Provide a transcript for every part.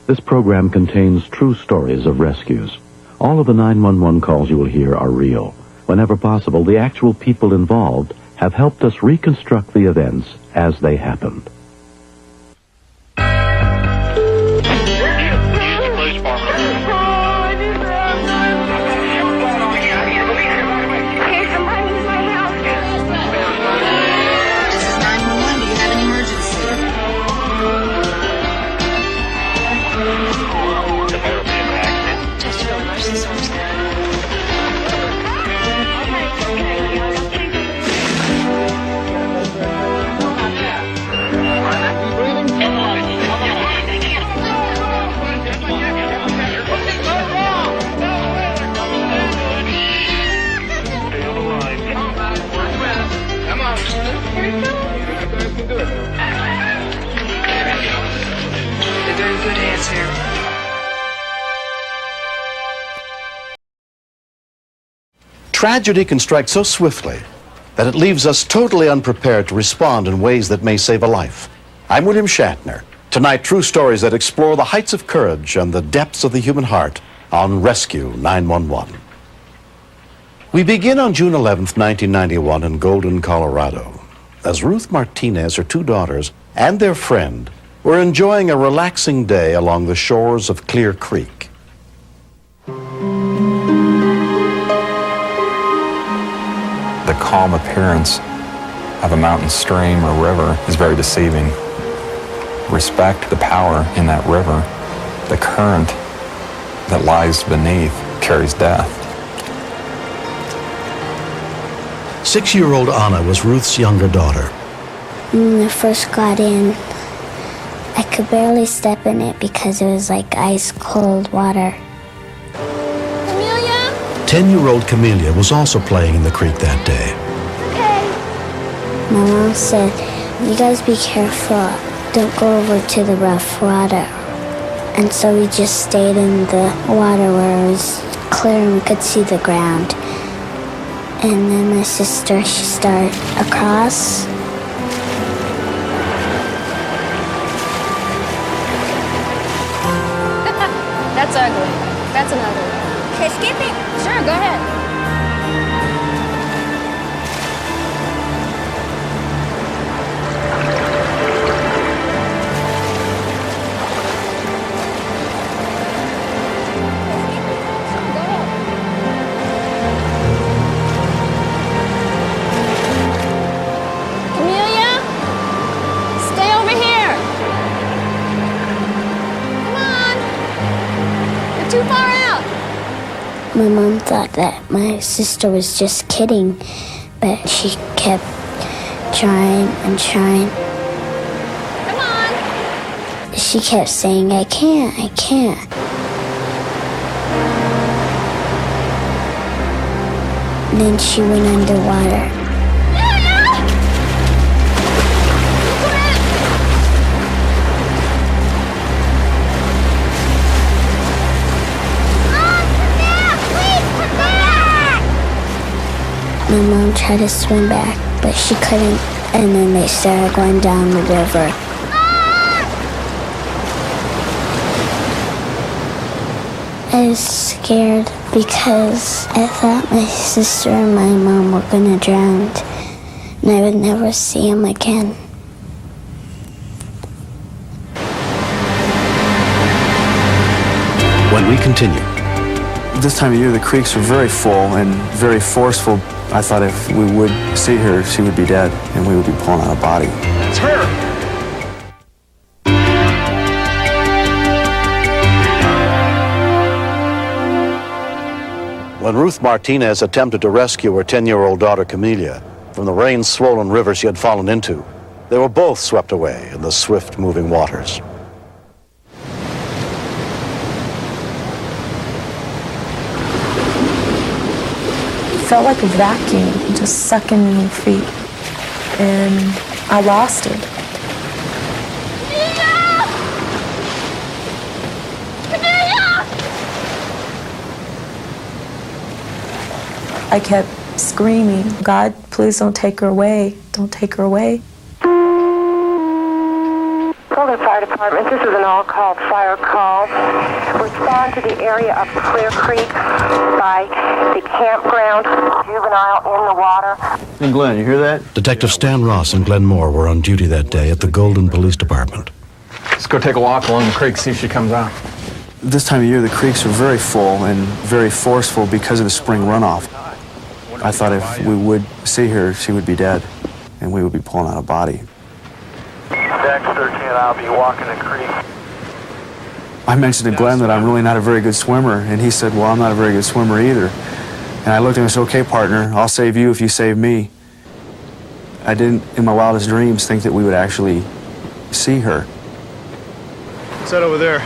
This program contains true stories of rescues. All of the 911 calls you will hear are real. Whenever possible, the actual people involved have helped us reconstruct the events as they happened. Tragedy can strike so swiftly that it leaves us totally unprepared to respond in ways that may save a life. I'm William Shatner. Tonight, true stories that explore the heights of courage and the depths of the human heart on Rescue 911. We begin on June 11th, 1991 in Golden, Colorado, as Ruth Martinez, her two daughters, and their friend were enjoying a relaxing day along the shores of Clear Creek. The calm appearance of a mountain stream or river is very deceiving. Respect the power in that river. The current that lies beneath carries death. 6-year-old Anna was Ruth's younger daughter. When I first got in, I could barely step in it because it was like ice cold water. 10-year-old Camellia was also playing in the creek that day. Okay. My mom said, "You guys be careful. Don't go over to the rough water." And so we just stayed in the water where it was clear and we could see the ground. And then my sister, she started across. That's ugly. That's an ugly one. Okay, skip it. Sure, go ahead. Amelia, stay over here. Come on. You're too far out. My mom thought that my sister was just kidding, but she kept trying and trying. Come on. She kept saying, I can't. And then she went underwater. My mom tried to swim back, but she couldn't, and then they started going down the river. I was scared because I thought my sister and my mom were gonna drown, and I would never see them again. When we continue. This time of year, the creeks are very full and very forceful. I thought if we would see her, she would be dead, and we would be pulling out a body. It's her! When Ruth Martinez attempted to rescue her 10-year-old daughter Camellia from the rain-swollen river she had fallen into, they were both swept away in the swift-moving waters. It felt like a vacuum just sucking in your feet, and I lost it. I kept screaming, God, please don't take her away. Don't take her away. Call Franklin Fire Department. This is an all-call fire call. Respond to the area of Clear Creek by the campground. Juvenile in the water. Hey, Glenn, you hear that? Detective Stan Ross and Glenn Moore were on duty that day at the Golden Police Department. Let's go take a walk along the creek, see if she comes out. This time of year, the creeks are very full and very forceful because of the spring runoff. I thought if we would see her, she would be dead, and we would be pulling out a body. Dex 13 and I'll be walking the creek. I mentioned to Glenn that I'm really not a very good swimmer, and he said, well, I'm not a very good swimmer either. And I looked at him and said, okay, partner, I'll save you if you save me. I didn't, in my wildest dreams, think that we would actually see her. What's that over there?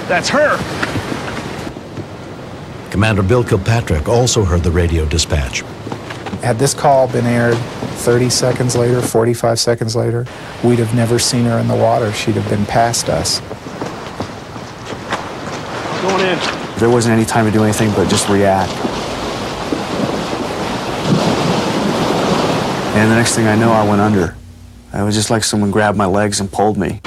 That's her! Commander Bill Kilpatrick also heard the radio dispatch. Had this call been aired 30 seconds later, 45 seconds later, we'd have never seen her in the water. She'd have been past us. Going in. There wasn't any time to do anything but just react. And the next thing I know, I went under. It was just like someone grabbed my legs and pulled me.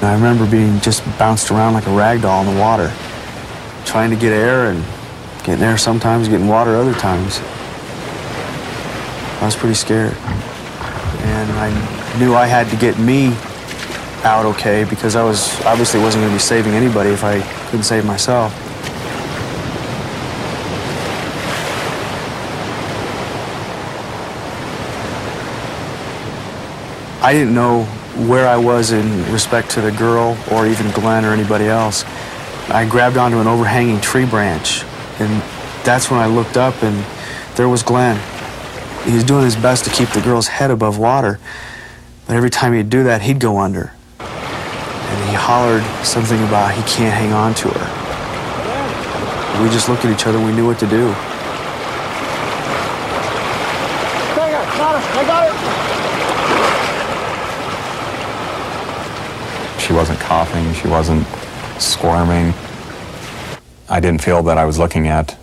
I remember being just bounced around like a rag doll in the water, trying to get air and getting air sometimes, getting water other times. I was pretty scared. And I knew I had to get me out okay because I obviously wasn't going to be saving anybody if I couldn't save myself. I didn't know where I was in respect to the girl or even Glenn or anybody else. I grabbed onto an overhanging tree branch, and that's when I looked up and there was Glenn. He was doing his best to keep the girl's head above water, but every time he'd do that, he'd go under. And he hollered something about he can't hang on to her. We just looked at each other and we knew what to do. I got her! She wasn't coughing, she wasn't squirming. I didn't feel that I was looking at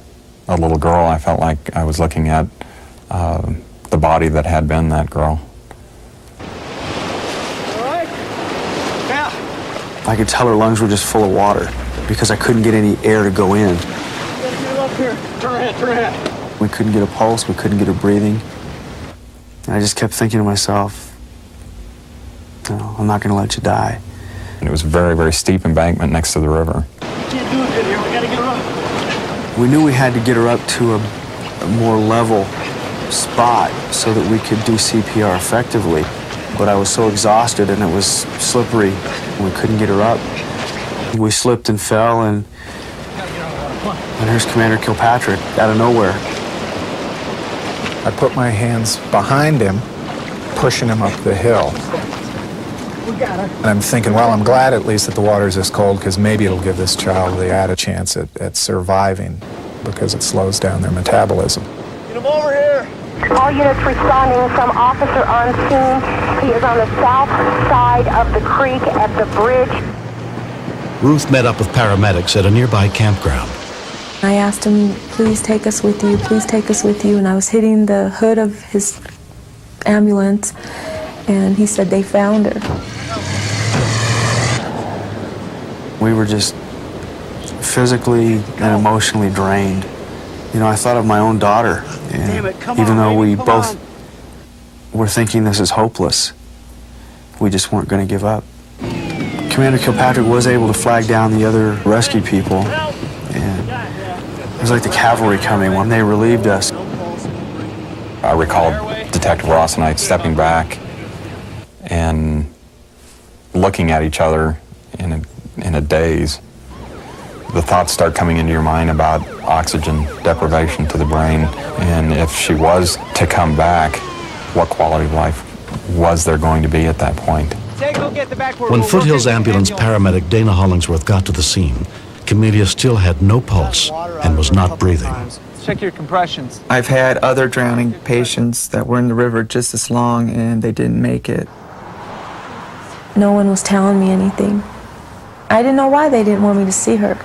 a little girl. I felt like I was looking at the body that had been that girl. All right? Yeah. I could tell her lungs were just full of water because I couldn't get any air to go in. Get her up here. Turn her head. We couldn't get a pulse, we couldn't get her breathing. And I just kept thinking to myself, no, I'm not going to let you die. And it was a very, very steep embankment next to the river. We can't do it good here. We gotta get her up. We knew we had to get her up to a more level spot so that we could do CPR effectively. But I was so exhausted and it was slippery and we couldn't get her up. We slipped and fell and here's Commander Kilpatrick out of nowhere. I put my hands behind him, pushing him up the hill. And I'm thinking, well, I'm glad at least that the water's this cold because maybe it'll give this child the added chance at surviving because it slows down their metabolism. Get him over here. All units responding, some officer on scene. He is on the south side of the creek at the bridge. Ruth met up with paramedics at a nearby campground. I asked him, please take us with you, please take us with you. And I was hitting the hood of his ambulance, and he said they found her. We were just physically and emotionally drained. You know, I thought of my own daughter, and even though we both were thinking this is hopeless, we just weren't going to give up. Commander Kilpatrick was able to flag down the other rescue people, and it was like the cavalry coming when they relieved us. I recall Detective Ross and I stepping back and looking at each other in a daze. The thoughts start coming into your mind about oxygen deprivation to the brain, and if she was to come back, what quality of life was there going to be at that point? When Foothills Ambulance paramedic Dana Hollingsworth got to the scene, Camellia still had no pulse and was not breathing. Check your compressions. I've had other drowning patients that were in the river just as long and they didn't make it. No one was telling me anything. I didn't know why they didn't want me to see her.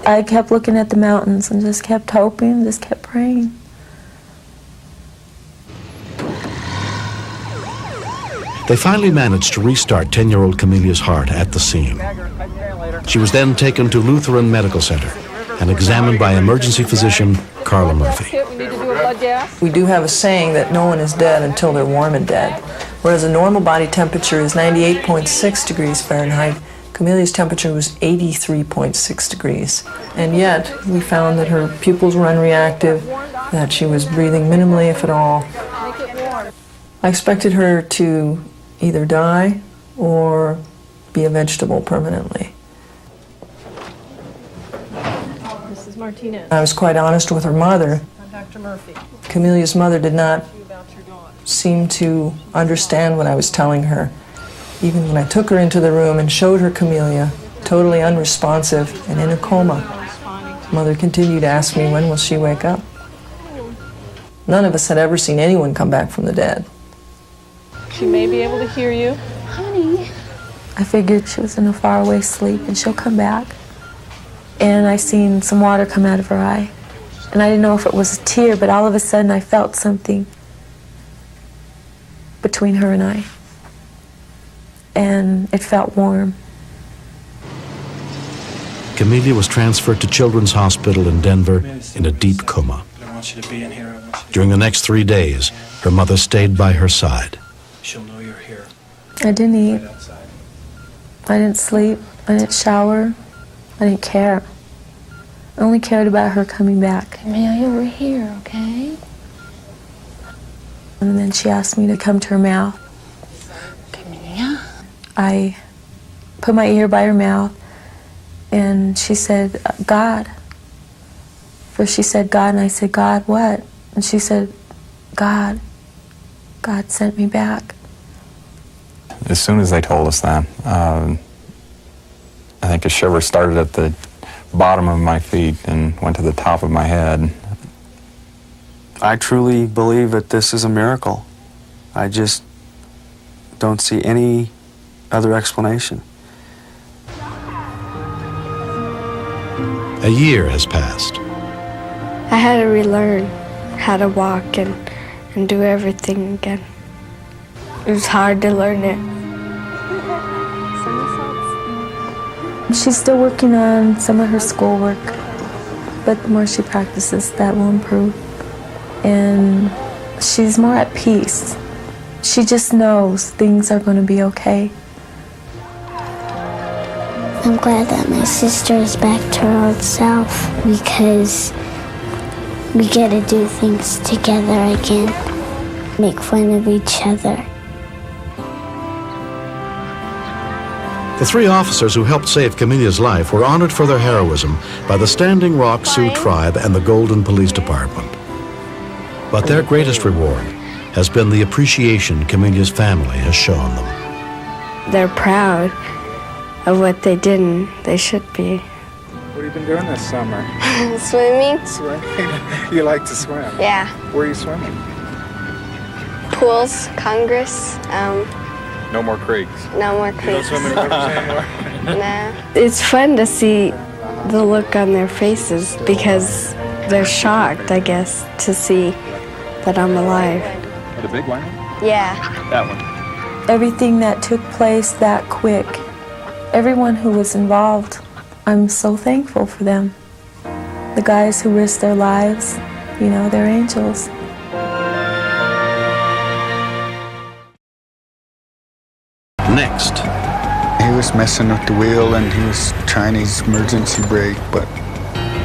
I kept looking at the mountains and just kept hoping, just kept praying. They finally managed to restart 10-year-old Camelia's heart at the scene. She was then taken to Lutheran Medical Center and examined by emergency physician Carla Murphy. We do have a saying that no one is dead until they're warm and dead. Whereas a normal body temperature is 98.6 degrees Fahrenheit, Camelia's temperature was 83.6 degrees. And yet, we found that her pupils were unreactive, that she was breathing minimally, if at all. I expected her to either die or be a vegetable permanently. Mrs. Martinez. I was quite honest with her mother. Dr. Murphy. Camelia's mother did not seem to understand what I was telling her. Even when I took her into the room and showed her Camellia, totally unresponsive and in a coma, Mother continued to ask me, when will she wake up? None of us had ever seen anyone come back from the dead. She may be able to hear you. Honey. I figured she was in a faraway sleep and she'll come back. And I seen some water come out of her eye. And I didn't know if it was a tear, but all of a sudden I felt something between her and I. And it felt warm. Camellia was transferred to Children's Hospital in Denver in a deep coma. During the next 3 days, her mother stayed by her side. She'll know you're here. I didn't eat. I didn't sleep. I didn't shower. I didn't care. I only cared about her coming back. Camellia, we're here, okay? And then she asked me to come to her mouth. Camellia? I put my ear by her mouth, and she said, God. First she said, God, and I said, God, what? And she said, God. God sent me back. As soon as they told us that, I think a shiver started at the bottom of my feet and went to the top of my head. I truly believe that this is a miracle. I just don't see any other explanation. A year has passed. I had to relearn how to walk and do everything again. It was hard to learn it. She's still working on some of her schoolwork, but the more she practices, that will improve. And she's more at peace. She just knows things are going to be okay. I'm glad that my sister is back to her old self because we get to do things together again, make fun of each other. The 3 officers who helped save Camelia's life were honored for their heroism by the Standing Rock Sioux Tribe and the Golden Police Department. But their greatest reward has been the appreciation Camelia's family has shown them. They're proud of what they did, and they should be. What have you been doing this summer? Swimming? Swimming? You like to swim? Yeah. Where are you swimming? Pools, Congress, No more creeks. no more You don't creeks. swim in rivers anymore? Nah. It's fun to see the look on their faces because they're shocked, I guess, to see that I'm alive. The big one? Yeah. That one. Everything that took place that quick, everyone who was involved, I'm so thankful for them. The guys who risked their lives, you know, they're angels. Next. He was messing with the wheel and he was trying his emergency brake, but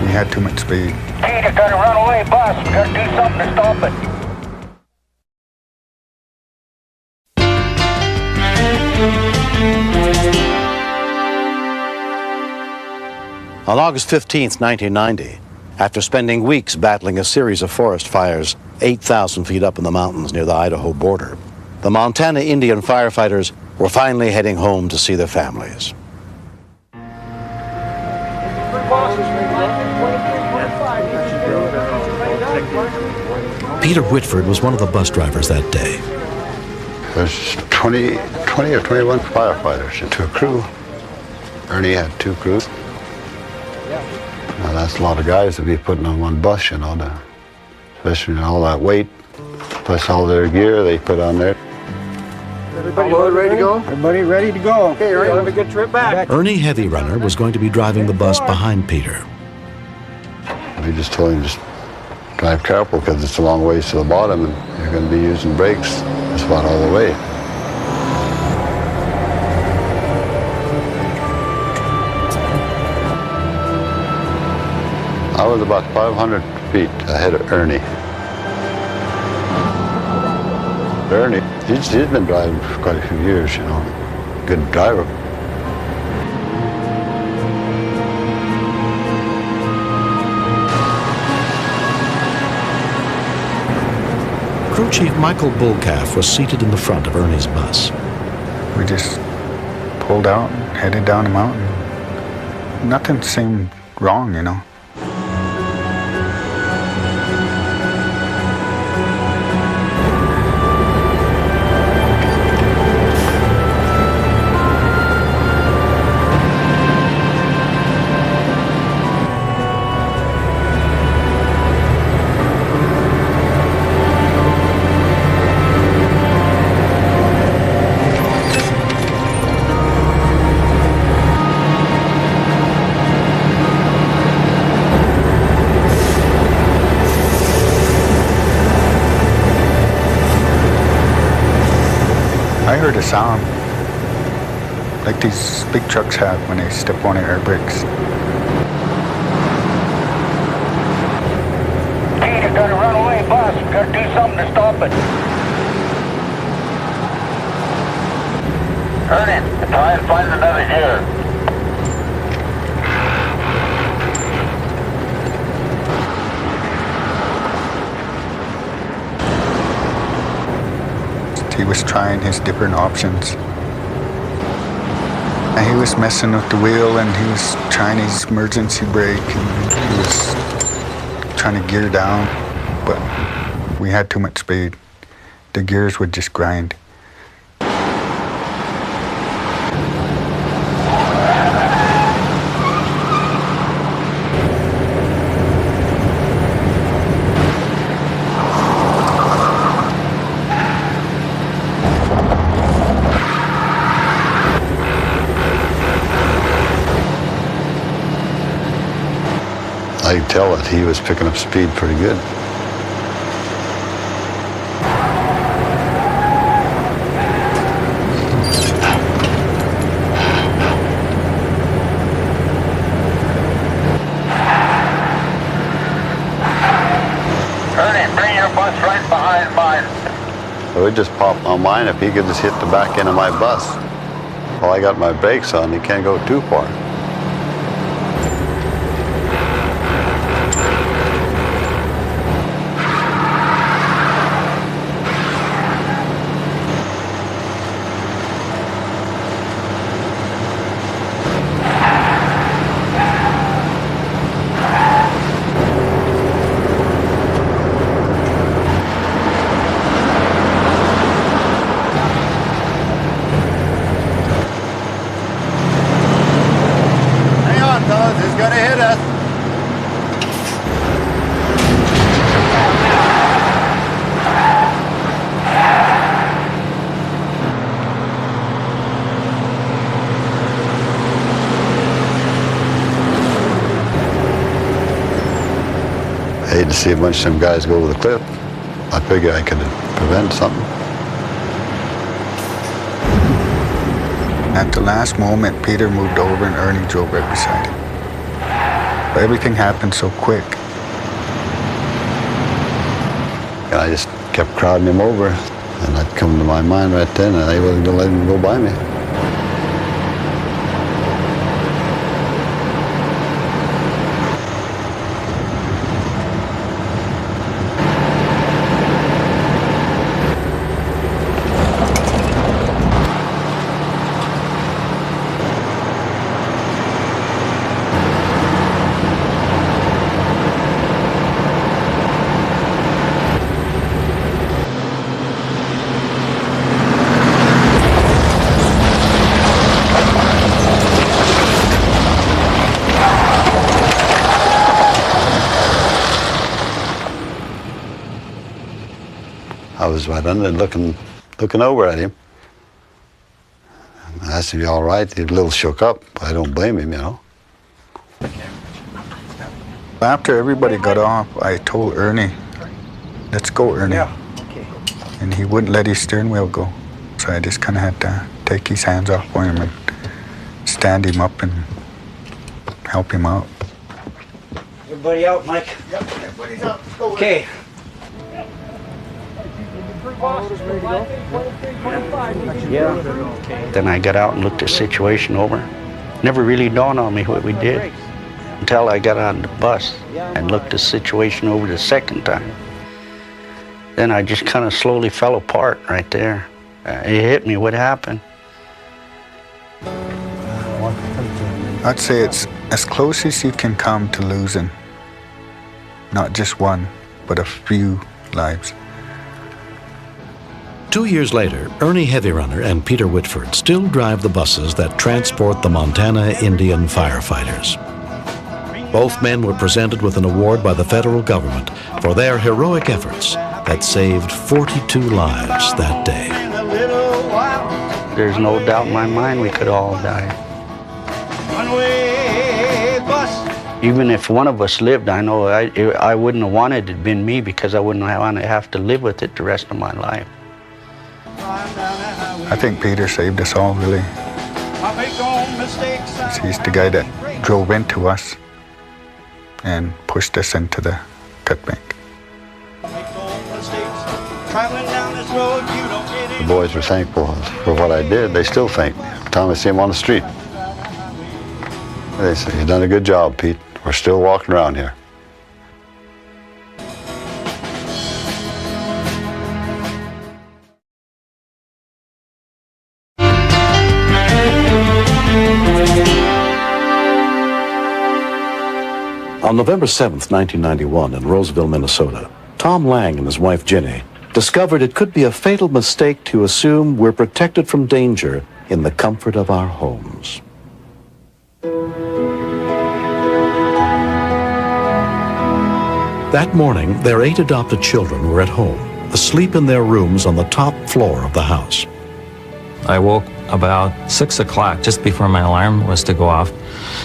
we had too much speed. Hey, just got a runaway bus. We gotta do something to stop it. On August 15th, 1990, after spending weeks battling a series of forest fires 8,000 feet up in the mountains near the Idaho border, the Montana Indian firefighters were finally heading home to see their families. Peter Whitford was one of the bus drivers that day. There's 20 or 21 firefighters into a crew. Ernie had 2 crews. Now that's a lot of guys to be putting on one bus, you know, especially all that weight, plus all their gear they put on there. Everybody ready to go? Everybody ready to go. Okay, Ernie, have a good trip back. Ernie Heavy Runner was going to be driving the bus behind Peter. We just told him just drive careful because it's a long ways to the bottom and you're going to be using brakes just about all the way. I was about 500 feet ahead of Ernie. Ernie, he's been driving for quite a few years, you know. Good driver. Crew Chief Michael Bullcalf was seated in the front of Ernie's bus. We just pulled out and headed down the mountain. Nothing seemed wrong, you know. I heard a sound like these big trucks have when they step on their air brakes. Peter, got a runaway bus. Got to do something to stop it. Ernie, try and find another gear. He was trying his different options. And he was messing with the wheel and he was trying his emergency brake and he was trying to gear down, but we had too much speed. The gears would just grind. I could tell that he was picking up speed pretty good. Ernie, bring your bus right behind mine. It would just pop on mine if he could just hit the back end of my bus. Well, I got my brakes on, he can't go too far. I hate to see a bunch of them guys go over the cliff. I figure I could prevent something. At the last moment, Peter moved over and Ernie drove right beside him. But everything happened so quick. And I just kept crowding him over, and that come to my mind right then, and I wasn't going to let him go by me. I was right under and looking over at him. I asked him, "You all right?" He was a little shook up. I don't blame him, you know. After everybody got off, I told Ernie, "Let's go, Ernie." Yeah. Okay. And he wouldn't let his steering wheel go. So I just kind of had to take his hands off for him and stand him up and help him out. Everybody out, Mike? Yep, everybody's up. Let's go. Okay. Yeah. Then I got out and looked the situation over. Never really dawned on me what we did until I got on the bus and looked the situation over the second time. Then I just kind of slowly fell apart right there. It hit me what happened. I'd say it's as close as you can come to losing not just one, but a few lives. 2 years later, Ernie Heavy Runner and Peter Whitford still drive the buses that transport the Montana Indian firefighters. Both men were presented with an award by the federal government for their heroic efforts that saved 42 lives that day. There's no doubt in my mind we could all die. Even if one of us lived, I know I wouldn't have wanted it to been me, because I wouldn't want to have to live with it the rest of my life. I think Peter saved us all, really. He's the guy that drove into us and pushed us into the cut bank. The boys were thankful for what I did. They still thank me. Every time I see them on the street, they say, "You've done a good job, Pete. We're still walking around here." On November 7th, 1991, in Roseville, Minnesota, Tom Lang and his wife Ginny discovered it could be a fatal mistake to assume we're protected from danger in the comfort of our homes. That morning, their 8 adopted children were at home, asleep in their rooms on the top floor of the house. I woke about 6 o'clock, just before my alarm was to go off,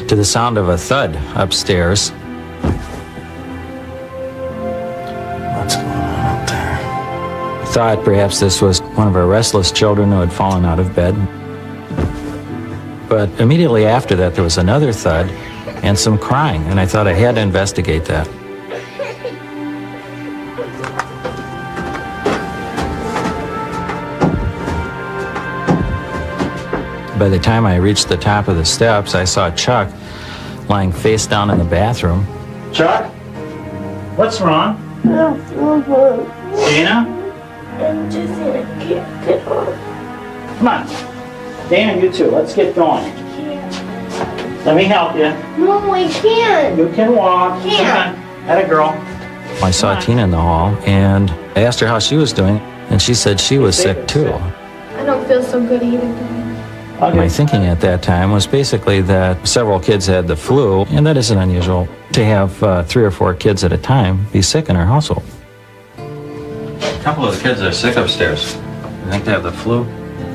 to the sound of a thud upstairs. What's going on out there? I thought perhaps this was one of our restless children who had fallen out of bed. But immediately after that, there was another thud and some crying, and I thought I had to investigate that. By the time I reached the top of the steps, I saw Chuck lying face down in the bathroom. Chuck? What's wrong? Dana? I'm just gonna get it off. Come on. Dana, you too. Let's get going. Let me help you. No, I can't. You can walk. Can't. Come on. Atta girl. I saw Tina in the hall, and I asked her how she was doing, and she said she was sick too. I don't feel so good either. My thinking at that time was basically that several kids had the flu, and that isn't unusual to have 3 or 4 kids at a time be sick in our household. A couple of the kids are sick upstairs. You think they have the flu?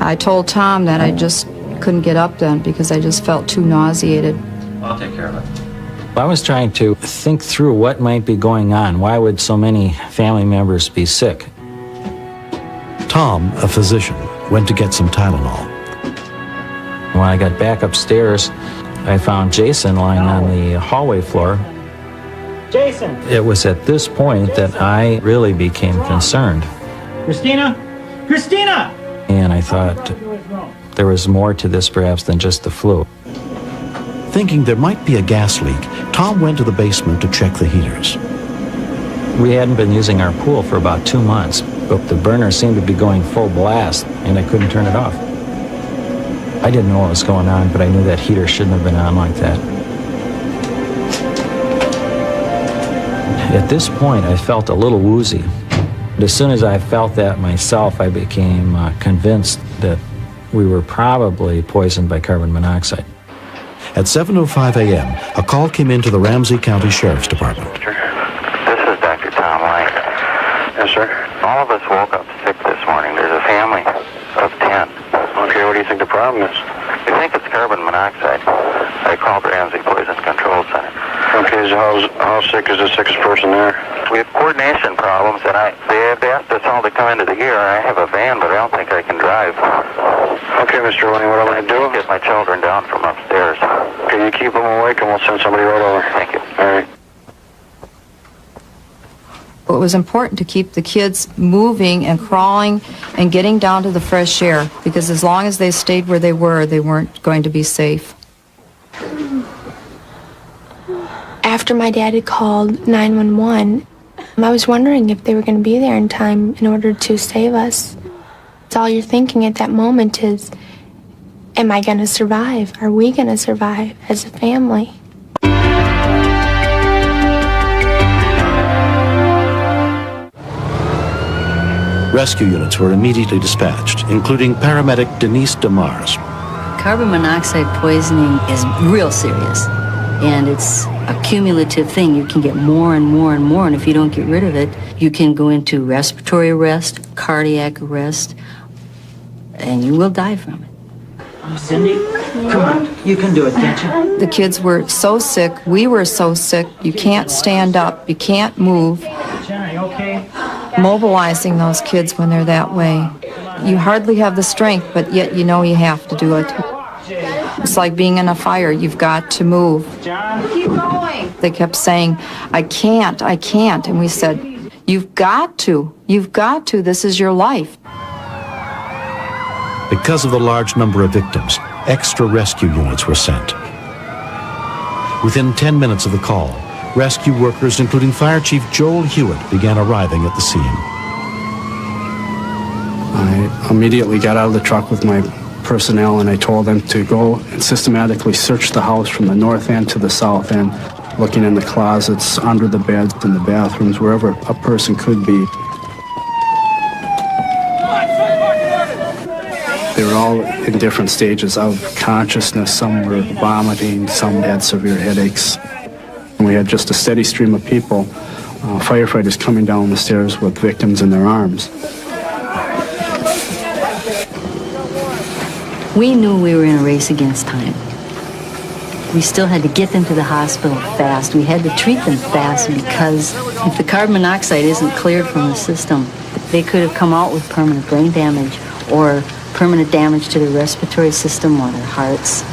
I told Tom that I just couldn't get up then because I just felt too nauseated. I'll take care of it. I was trying to think through what might be going on. Why would so many family members be sick? Tom, a physician, went to get some Tylenol. When I got back upstairs, I found Jason lying on the hallway floor. Jason! It was at this point that I really became concerned. Christina? Christina! And I thought there was more to this perhaps than just the flu. Thinking there might be a gas leak, Tom went to the basement to check the heaters. We hadn't been using our pool for about 2 months, but the burner seemed to be going full blast, and I couldn't turn it off. I didn't know what was going on, but I knew that heater shouldn't have been on like that. At this point, I felt a little woozy. As soon as I felt that myself, I became convinced that we were probably poisoned by carbon monoxide. At 7:05 a.m., a call came into the Ramsey County Sheriff's Department. This is Dr. Tom Lang. Yes, sir. All of us woke up sick this morning. There's a family of 10. Okay, what do you think the problem is? We think it's carbon monoxide. I called the Ramsey Poison Control Center. Okay, so how sick is the sickest person there? We have coordination problems, and they have asked us all to come into the ER. I have a van, but I don't think I can drive. Okay, Mr. Roney, what I'm going to do? Get my children down from upstairs. Okay, you keep them awake, and we'll send somebody right over. Thank you. All right. It was important to keep the kids moving and crawling and getting down to the fresh air, because as long as they stayed where they weren't going to be safe. After my dad had called 911, I was wondering if they were going to be there in time in order to save us. It's all you're thinking at that moment is, am I going to survive? Are we going to survive as a family? Rescue units were immediately dispatched, including paramedic Denise DeMars. Carbon monoxide poisoning is real serious, and it's a cumulative thing. You can get more and more and more, and if you don't get rid of it, you can go into respiratory arrest, cardiac arrest, and you will die from it. Cindy, come on. You can do it, can't you? The kids were so sick, we were so sick, you can't stand up, you can't move. Jenny, okay? Mobilizing those kids when they're that way. You hardly have the strength, but yet you know you have to do it. It's like being in a fire. You've got to move. John? Keep going. They kept saying, I can't. And we said, you've got to. You've got to. This is your life. Because of the large number of victims, extra rescue units were sent. Within 10 minutes of the call, rescue workers, including Fire Chief Joel Hewitt, began arriving at the scene. I immediately got out of the truck with my personnel and I told them to go and systematically search the house from the north end to the south end, looking in the closets, under the beds, in the bathrooms, wherever a person could be. They were all in different stages of consciousness. Some were vomiting, some had severe headaches. And we had just a steady stream of people, firefighters coming down the stairs with victims in their arms. We knew we were in a race against time. We still had to get them to the hospital fast. We had to treat them fast because if the carbon monoxide isn't cleared from the system, they could have come out with permanent brain damage or permanent damage to their respiratory system or their hearts.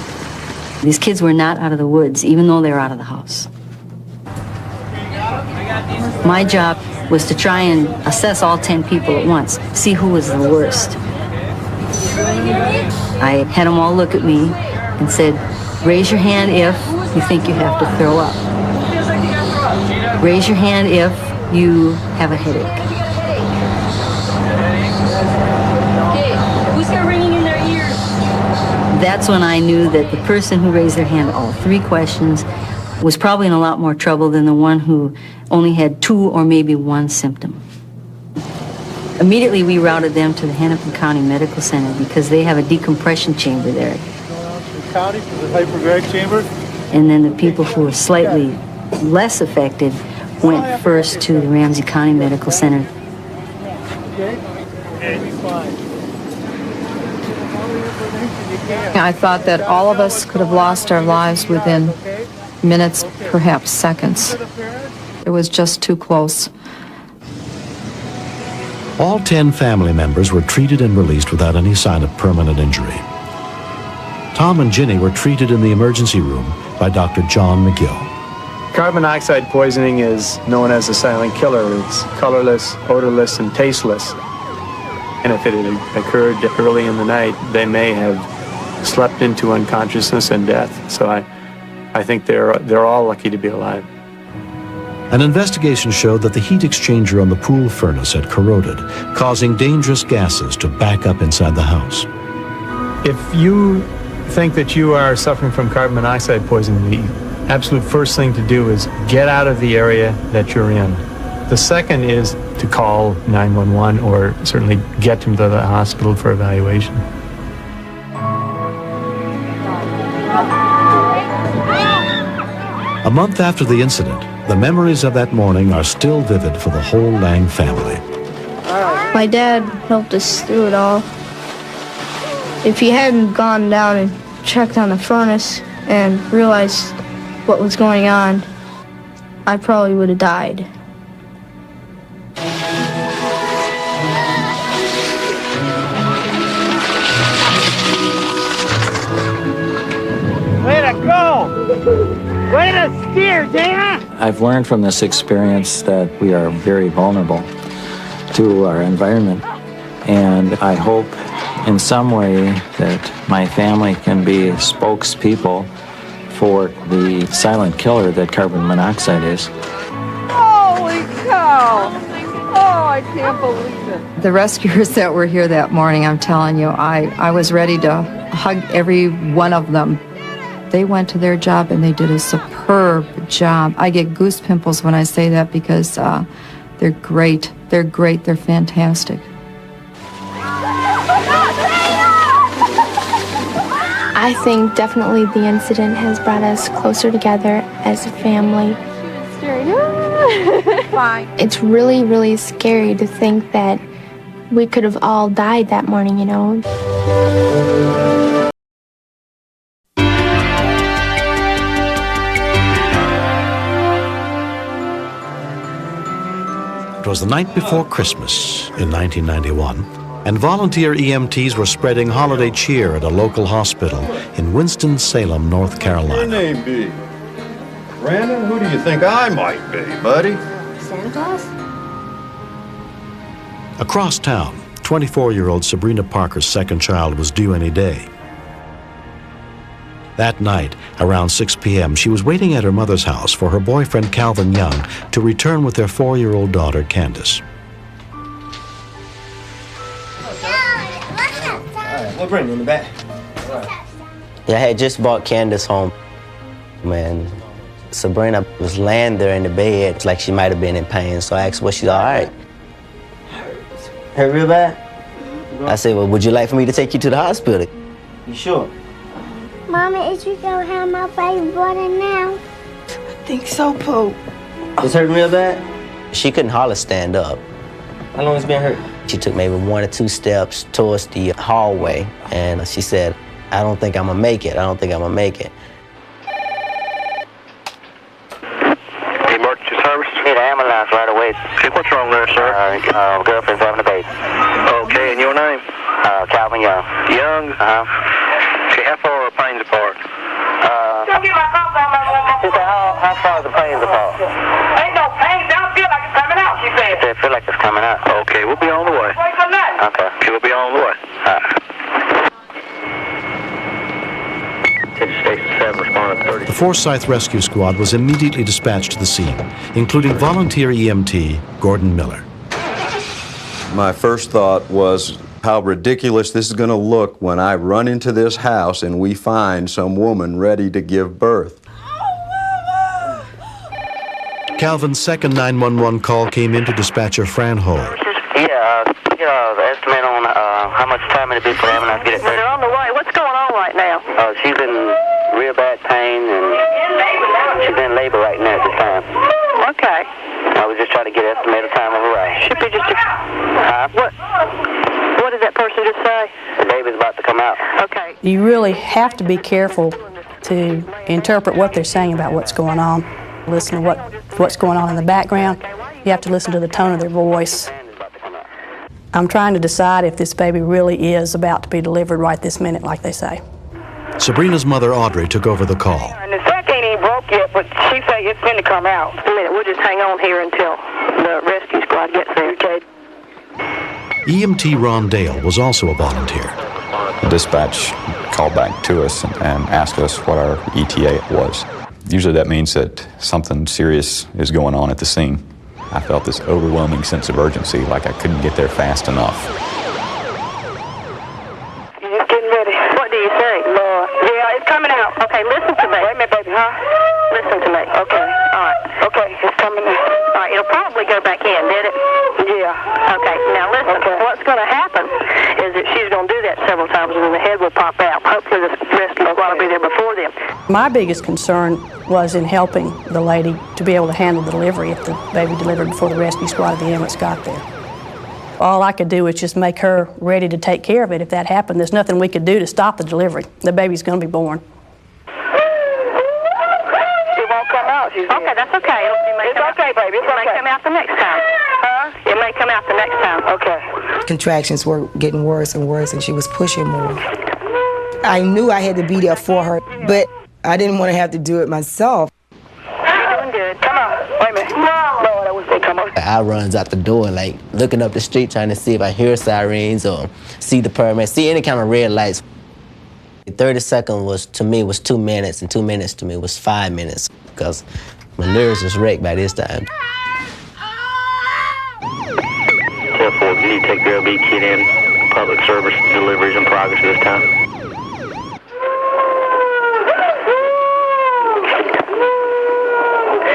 These kids were not out of the woods, even though they were out of the house. My job was to try and assess all 10 people at once, see who was the worst. I had them all look at me and said, raise your hand if you think you have to throw up. Raise your hand if you have a headache. Okay, who's got ringing in their ears? That's when I knew that the person who raised their hand all 3 questions was probably in a lot more trouble than the one who only had 2 or maybe 1 symptom. Immediately we routed them to the Hennepin County Medical Center because they have a decompression chamber there. County for the hyperbaric chamber. And then the people who were slightly less affected went first to the Ramsey County Medical Center. I thought that all of us could have lost our lives within minutes, perhaps seconds. It was just too close. All 10 family members were treated and released without any sign of permanent injury. Tom and Ginny were treated in the emergency room by Dr. John McGill. Carbon monoxide poisoning is known as a silent killer. It's colorless, odorless, and tasteless. And if it had occurred early in the night, they may have slept into unconsciousness and death. So I think they're all lucky to be alive. An investigation showed that the heat exchanger on the pool furnace had corroded, causing dangerous gases to back up inside the house. If you think that you are suffering from carbon monoxide poisoning, the absolute first thing to do is get out of the area that you're in. The second is to call 911 or certainly get them to the hospital for evaluation. A month after the incident, the memories of that morning are still vivid for the whole Lang family. All right. My dad helped us through it all. If he hadn't gone down and checked on the furnace and realized what was going on, I probably would have died. Way to go! Way to steer, Dana! I've learned from this experience that we are very vulnerable to our environment, and I hope in some way that my family can be spokespeople for the silent killer that carbon monoxide is. Holy cow! Oh, I can't believe it. The rescuers that were here that morning, I'm telling you, I was ready to hug every one of them. They went to their job and they did a superb job. I get goose pimples when I say that because they're great. They're great. They're fantastic. I think definitely the incident has brought us closer together as a family. It's really, really scary to think that we could have all died that morning, you know. It was the night before Christmas in 1991, and volunteer EMTs were spreading holiday cheer at a local hospital in Winston-Salem, North Carolina. What your name be? Brandon, who do you think I might be, buddy? Santa Claus? Across town, 24-year-old Sabrina Parker's second child was due any day. That night, around 6 p.m., she was waiting at her mother's house for her boyfriend Calvin Young to return with their 4-year-old daughter Candace. We'll bring you in the back. Yeah, I had just brought Candace home. Man, Sabrina was laying there in the bed. It's like she might have been in pain, so I asked, was she all right? Hurt real bad? I said, well, would you like for me to take you to the hospital? You sure? Mama, is you gonna have my baby brother now? I think so, Pope. It's hurting real bad? She couldn't hardly stand up. How long has it been hurt? She took maybe 1 or 2 steps towards the hallway, and she said, I don't think I'm gonna make it. I don't think I'm gonna make it. Emergency service? Need an ambulance right away. Okay, what's wrong there, sir? Girlfriend's having a baby. Okay, and your name? Calvin Young. Young? Okay, how far are the pains apart? She said, how far is the pains apart? Ain't no pain. Don't feel like it's coming out, she said. She said, feel like it's coming out. Okay, we'll be on the way. Wait for nothing. Okay. Okay, we'll be on the way. Station 7 responded 30. The Forsyth Rescue Squad was immediately dispatched to the scene, including volunteer EMT Gordon Miller. My first thought was how ridiculous this is going to look when I run into this house and we find some woman ready to give birth. Calvin's second 911 call came in to dispatcher Fran Ho. Yeah, the estimate on how much time it'll be for the ambulance to get it there. They're on the way. What's going on right now? She's in real bad pain, and she's in labor right now at this time. Okay. I was just trying to get an estimated time of arrival. Should be just What did that person just say? The baby's about to come out. Okay. You really have to be careful to interpret what they're saying about what's going on. Listen to what's going on in the background. You have to listen to the tone of their voice. I'm trying to decide if this baby really is about to be delivered right this minute, like they say. Sabrina's mother, Audrey, took over the call. And the sack ain't even broke yet, but she say it's going to come out. A minute, we'll just hang on here until the rescue squad gets there, okay? EMT Ron Dale was also a volunteer. The dispatch called back to us and asked us what our ETA was. Usually that means that something serious is going on at the scene. I felt this overwhelming sense of urgency, like I couldn't get there fast enough. You're just getting ready. What do you think, Lord? Yeah, it's coming out. Okay, listen to me. Wait a minute, baby, huh? Listen to me. Okay, all right. Okay, it's coming out. All right, it'll probably go back in, did it? Yeah. Okay, now listen. Okay. What's going to happen is that she's going to do that several times, and then the head will pop out. Hopefully the rescue squad will be there before them. My biggest concern was in helping the lady to be able to handle the delivery if the baby delivered before the rescue squad of the ambulance got there. All I could do was just make her ready to take care of it if that happened. There's nothing we could do to stop the delivery. The baby's going to be born. She won't come out. Okay, that's okay. It's okay, baby. It may come out the next time. Huh? It may come out the next time. Okay. Contractions were getting worse and worse, and she was pushing more. I knew I had to be there for her, but I didn't want to have to do it myself. You're doing good. Come on. Wait a minute. No. Lord, I wish they come up. I runs out the door, like looking up the street, trying to see if I hear sirens or see the paramedics, see any kind of red lights. 30 seconds was, to me, was 2 minutes, and 2 minutes to me was 5 minutes, because my nerves was wrecked by this time. Therefore, you need to take the OB kit in. Public service deliveries in progress this time.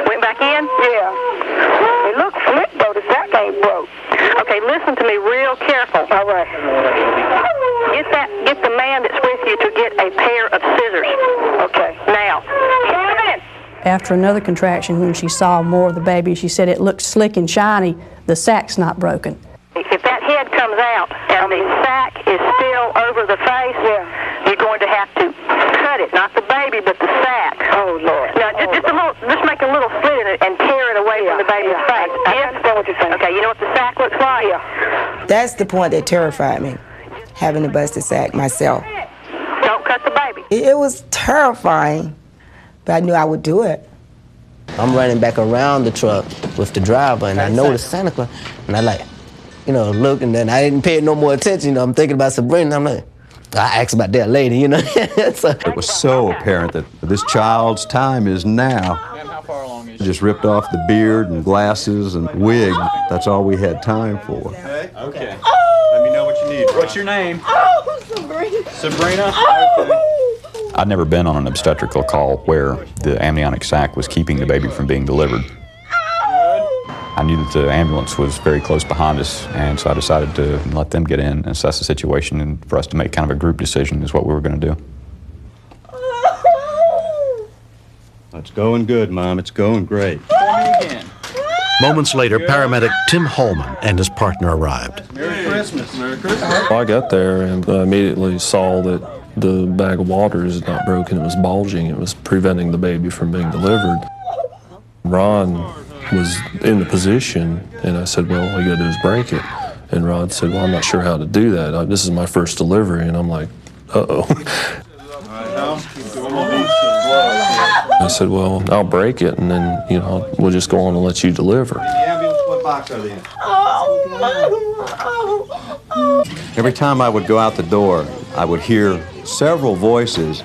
Went back in? Yeah. It looks slick, though. The sack ain't broke. Okay, listen to me real careful. All right. Get the man that's with you to get a pair of scissors. Okay. Now. Come in. After another contraction, when she saw more of the baby, she said it looked slick and shiny. The sack's not broken. If that head comes out and the sack is still over the face, you're going to have to cut it. Not the baby, but the sack. Oh, Lord. Now, just make a little slit in it and tear it away from the baby's face. I understand what you're saying. Okay, you know what the sack looks like? Yeah. That's the point that terrified me, having to bust a sack myself. Don't cut the baby. It was terrifying, but I knew I would do it. I'm running back around the truck with the driver, and I noticed Santa Claus, and I look, and then I didn't pay no more attention. I'm thinking about Sabrina, I'm like, I asked about that lady, So. It was so apparent that this child's time is now. Just ripped off the beard and glasses and wig. That's all we had time for. Okay. Let me know what you need. What's your name? Sabrina. Sabrina? Okay. I'd never been on an obstetrical call where the amniotic sac was keeping the baby from being delivered. I knew that the ambulance was very close behind us, and so I decided to let them get in and assess the situation, and for us to make kind of a group decision is what we were going to do. It's going good, Mom. It's going great. Moments later, paramedic Tim Holman and his partner arrived. Merry Christmas. Merry Christmas. I got there and I immediately saw that the bag of water is not broken. It was bulging. It was preventing the baby from being delivered. Ron was in the position, and I said, well, all you gotta do is break it. And Rod said, well, I'm not sure how to do that. This is my first delivery. And I'm like, uh-oh. I said, well, I'll break it, and then, we'll just go on and let you deliver. The ambulance, what box are they in? Every time I would go out the door, I would hear several voices.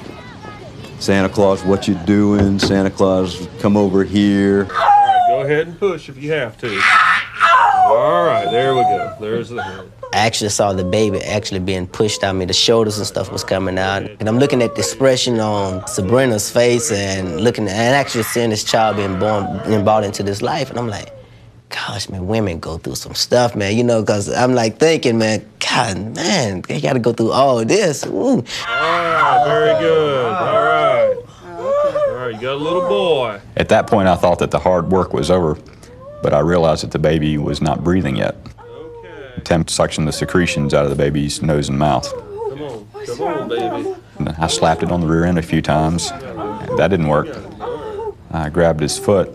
Santa Claus, what you doing? Santa Claus, come over here. Go ahead and push if you have to. All right, there we go. There's the head. I actually saw the baby actually being pushed out. The shoulders and stuff was coming out. And I'm looking at the expression on Sabrina's face and actually seeing this child being born and brought into this life. And I'm like, gosh, man, women go through some stuff, man, because I'm like thinking, man, God, man, they got to go through all this. Ooh. All right, very good. All right. All right, you got a little boy. At that point, I thought that the hard work was over, but I realized that the baby was not breathing yet. Tim suctioned the secretions out of the baby's nose and mouth. Come on, baby. And I slapped it on the rear end a few times. That didn't work. I grabbed his foot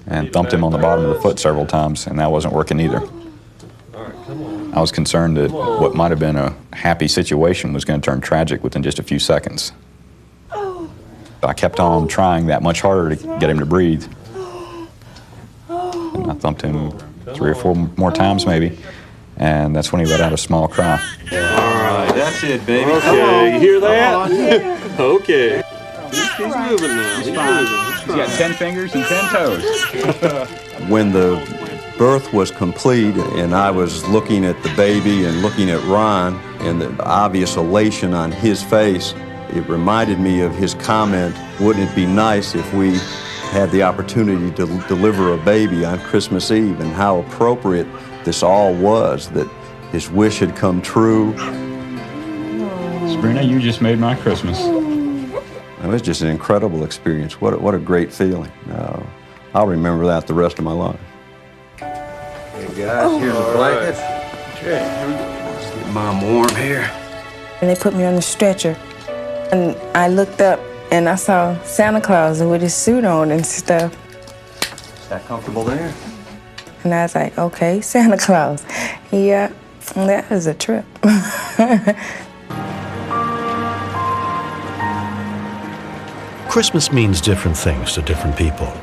and thumped him on the bottom of the foot several times, and that wasn't working either. I was concerned that what might have been a happy situation was going to turn tragic within just a few seconds. I kept on trying that much harder to get him to breathe. And I thumped him 3 or 4 more times maybe, and that's when he let out a small cry. All right, that's it, baby. Okay, you hear that? Okay. He's moving now. He's moving. He's got 10 fingers and 10 toes. When the birth was complete and I was looking at the baby and looking at Ron and the obvious elation on his face, it reminded me of his comment, wouldn't it be nice if we had the opportunity to deliver a baby on Christmas Eve, and how appropriate this all was, that his wish had come true. Sabrina, you just made my Christmas. It was just an incredible experience. What a great feeling. I'll remember that the rest of my life. Hey guys, here's a blanket. Okay, here we go. Let's get Mom warm here. And they put me on the stretcher. And I looked up and I saw Santa Claus with his suit on and stuff. Is that comfortable there? And I was like, okay, Santa Claus. Yeah, that was a trip. Christmas means different things to different people.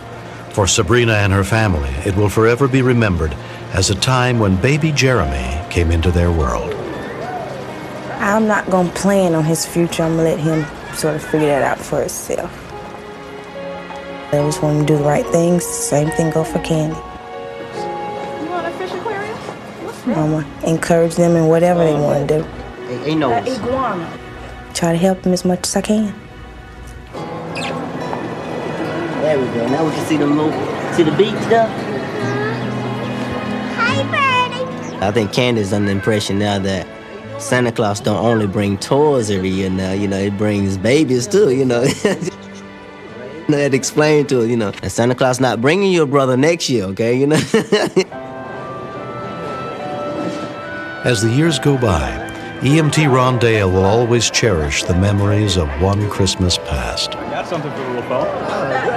For Sabrina and her family, it will forever be remembered as a time when baby Jeremy came into their world. I'm not going to plan on his future. I'm going to let him sort of figure that out for himself. I just want him to do the right things. Same thing go for Candy. You want a fish aquarium? I'm going to encourage them in whatever they want to do. Iguana. Try to help them as much as I can. There we go. Now we can see the beach stuff. Hi, Bernie. I think Candy's under the impression now that Santa Claus don't only bring toys every year now, it brings babies too, They had to explain to her, that Santa Claus not bringing you a brother next year, okay, As the years go by, EMT Ron Dale will always cherish the memories of one Christmas past. I got something for the little fella.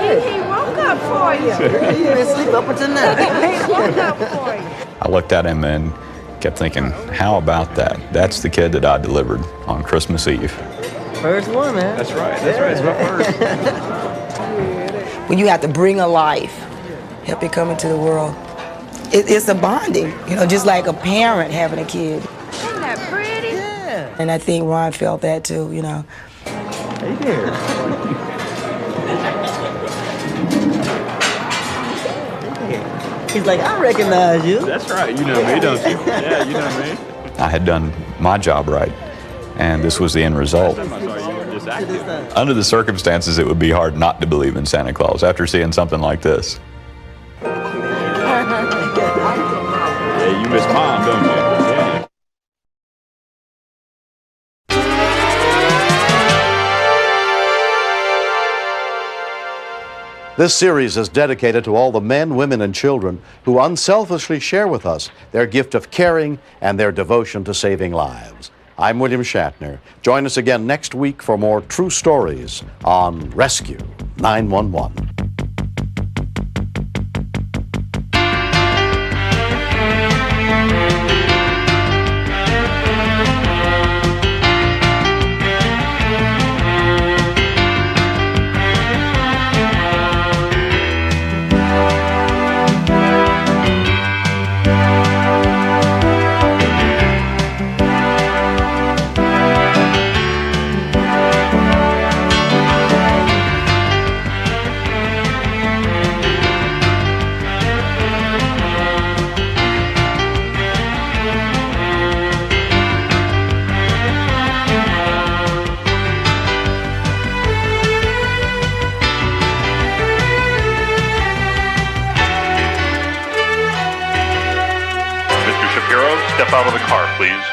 He woke up for you. You been asleep up until now. He woke up for you. I looked at him and kept thinking, how about that? That's the kid that I delivered on Christmas Eve. First one, man. That's right. It's my first. When you have to bring a life, help it come into the world, it's a bonding, just like a parent having a kid. Isn't that pretty? Yeah. And I think Ron felt that too, Hey there. He's like, I recognize you. That's right. You know me, don't you? Yeah, you know me. I had done my job right, and this was the end result. I thought you were just active. Under the circumstances, it would be hard not to believe in Santa Claus after seeing something like this. Yeah, you miss Mom, don't you? Yeah. This series is dedicated to all the men, women, and children who unselfishly share with us their gift of caring and their devotion to saving lives. I'm William Shatner. Join us again next week for more true stories on Rescue 911. Step out of the car, please.